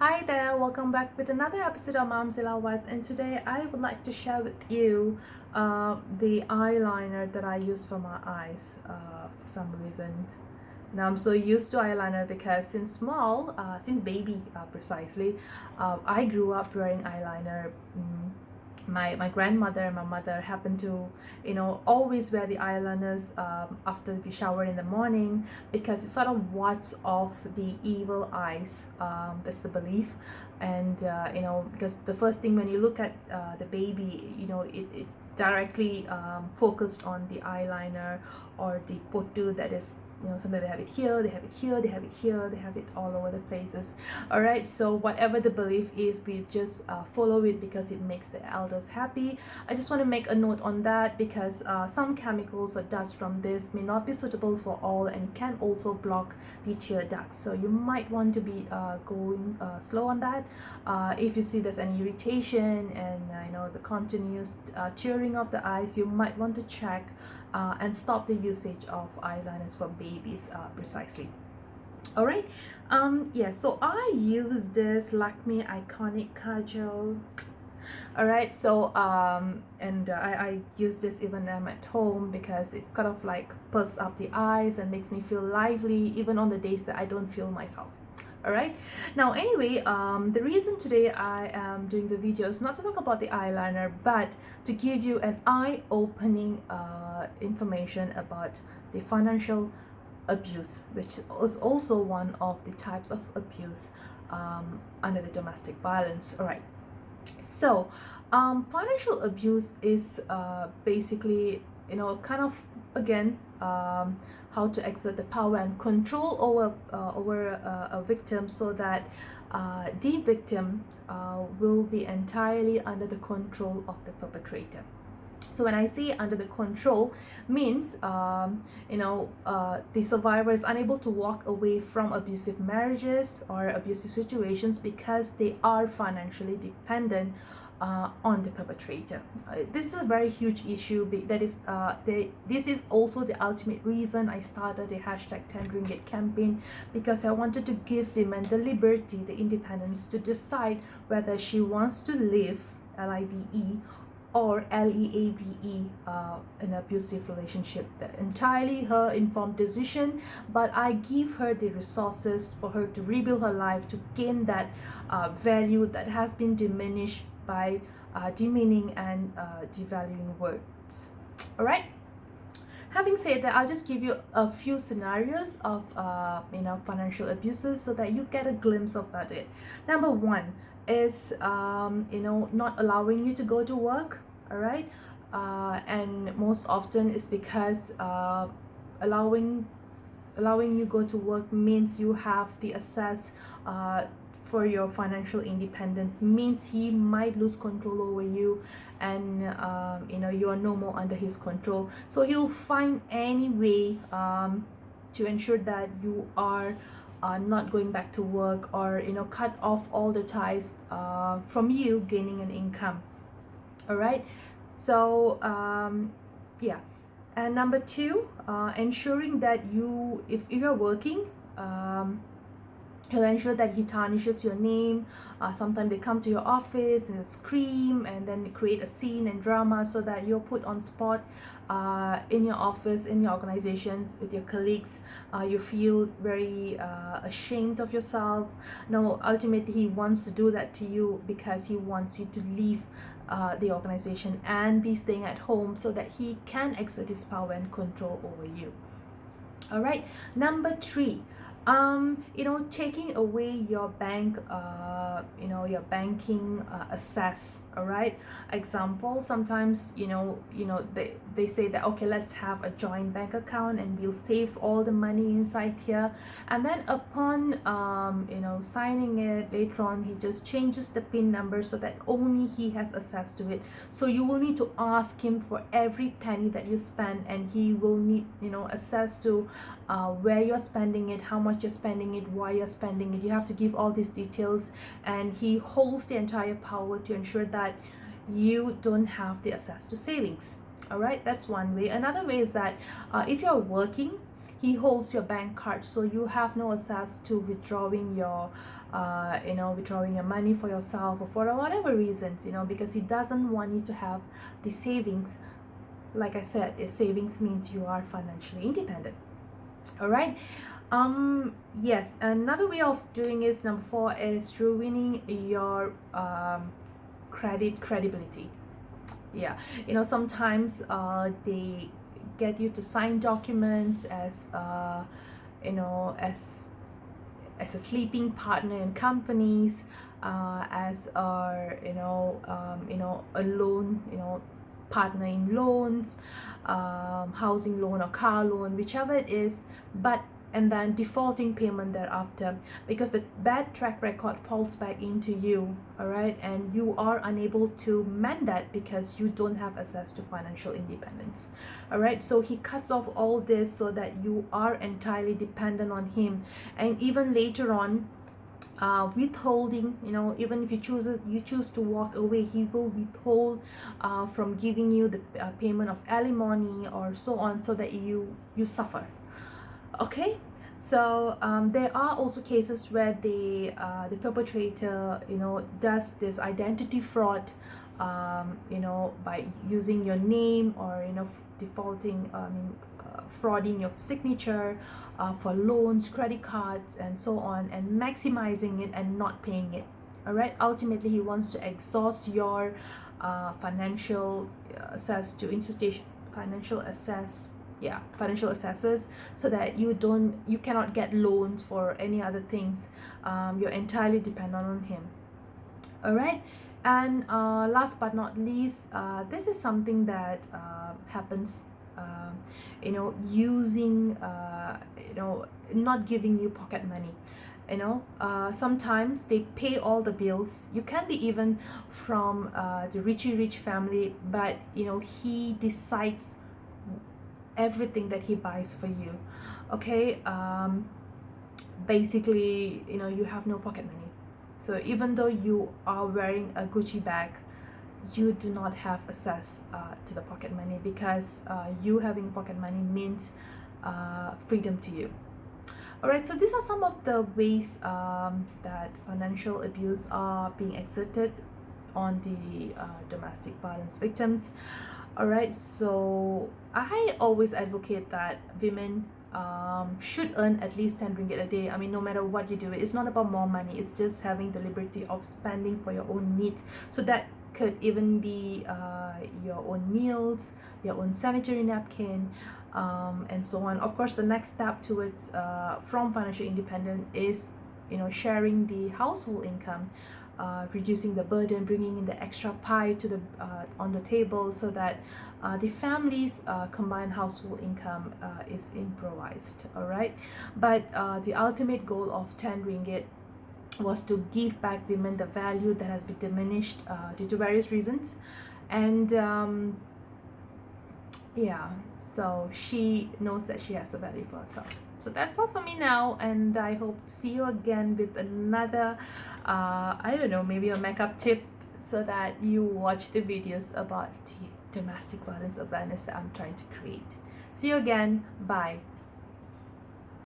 Hi there, welcome back with another episode of Mom Zilla Watts, and today I would like to share with you the eyeliner that I use for my eyes for some reason. Now I'm so used to eyeliner because since baby precisely, I grew up wearing eyeliner. My grandmother and my mother happened to always wear the eyeliners after we shower in the morning because it sort of wards off the evil eyes. That's the belief. And because the first thing when you look at the baby, it's directly focused on the eyeliner or the potu that is, sometimes they have it here, they have it here, they have it here, they have it all over the places. All right, so whatever the belief is, we just follow it because it makes the elders happy. I just want to make a note on that because some chemicals or dust from this may not be suitable for all and can also block the tear ducts, so you might want to be going slow on that. If you see there's any irritation and the continuous tearing of the eyes, you might want to check and stop the usage of eyeliners for babies precisely. All right, yeah, so I use this Lakme Iconic Kajal. All right, so I use this even when I'm at home because it kind of like perks up the eyes and makes me feel lively even on the days that I don't feel myself. All right, now anyway, the reason today I am doing the video is not to talk about the eyeliner but to give you an eye-opening information about the financial abuse, which is also one of the types of abuse under the domestic violence. All right, so financial abuse is basically kind of again how to exert the power and control over a victim so that the victim will be entirely under the control of the perpetrator. So when I say under the control means the survivor is unable to walk away from abusive marriages or abusive situations because they are financially dependent on the perpetrator. This is a very huge issue. This is also the ultimate reason I started the hashtag 10 Ringgit campaign, because I wanted to give women the liberty, the independence to decide whether she wants to live LIVE or LEAVE an abusive relationship. That entirely her informed decision, but I give her the resources for her to rebuild her life, to gain that value that has been diminished by demeaning and devaluing words. All right, having said that, I'll just give you a few scenarios of financial abuses so that you get a glimpse about it. Number one is not allowing you to go to work. All right, and most often it's because allowing you go to work means you have the access for your financial independence, means he might lose control over you, and you are no more under his control, so he'll find any way to ensure that you are not going back to work, or cut off all the ties from you gaining an income. All right, so yeah. And number two, ensuring that if you're working, he'll ensure that he tarnishes your name. Sometimes they come to your office and scream and then create a scene and drama so that you're put on spot in your office, in your organizations, with your colleagues. You feel very ashamed of yourself. No, ultimately he wants to do that to you because he wants you to leave the organization and be staying at home so that he can exert his power and control over you. All right, number three, taking away your your banking access. All right, example, sometimes they say that, okay, let's have a joint bank account and we'll save all the money inside here, and then upon signing it later on, he just changes the PIN number so that only he has access to it. So you will need to ask him for every penny that you spend, and he will need access to where you're spending it, how much you're spending it, why you're spending it. You have to give all these details, and he holds the entire power to ensure that you don't have the access to savings. All right, that's one way. Another way is that if you're working, he holds your bank card, so you have no access to withdrawing your withdrawing your money for yourself or for whatever reasons, because he doesn't want you to have the savings. Like I said, if savings means you are financially independent. All right. Yes, another way of doing is number 4 is ruining your credibility. Yeah, sometimes they get you to sign documents as you know as a sleeping partner in companies, as a a loan, partner in loans, housing loan or car loan, whichever it is, but and then defaulting payment thereafter, because the bad track record falls back into you. All right, and you are unable to mend that because you don't have access to financial independence. All right, so he cuts off all this so that you are entirely dependent on him. And even later on, withholding, even if you choose to walk away, he will withhold from giving you the payment of alimony or so on, so that you suffer. Okay, so there are also cases where the perpetrator does this identity fraud, by using your name, or defaulting, frauding your signature for loans, credit cards, and so on, and maximizing it and not paying it. All right, ultimately he wants to exhaust your financial access to institution financial access financial assessors, so that you cannot get loans for any other things. You're entirely dependent on him. All right, and last but not least, this is something that happens, using not giving you pocket money. Sometimes they pay all the bills. You can be even from the rich family, but he decides everything that he buys for you. Okay, basically, you have no pocket money. So even though you are wearing a Gucci bag, you do not have access to the pocket money, because you having pocket money means freedom to you. All right, so these are some of the ways that financial abuse are being exerted on the domestic violence victims. All right, so I always advocate that women should earn at least 10 ringgit a day. I mean, no matter what you do, it's not about more money, it's just having the liberty of spending for your own needs. So that could even be your own meals, your own sanitary napkin, and so on. Of course, the next step towards from financial independence is sharing the household income, reducing the burden, bringing in the extra pie to the on the table, so that the family's combined household income is improvised. All right, but the ultimate goal of 10 ringgit was to give back women the value that has been diminished due to various reasons. And so she knows that she has a value for herself. So that's all for me now, and I hope to see you again with another I don't know, maybe a makeup tip, so that you watch the videos about the domestic violence awareness that I'm trying to create. See you again. Bye.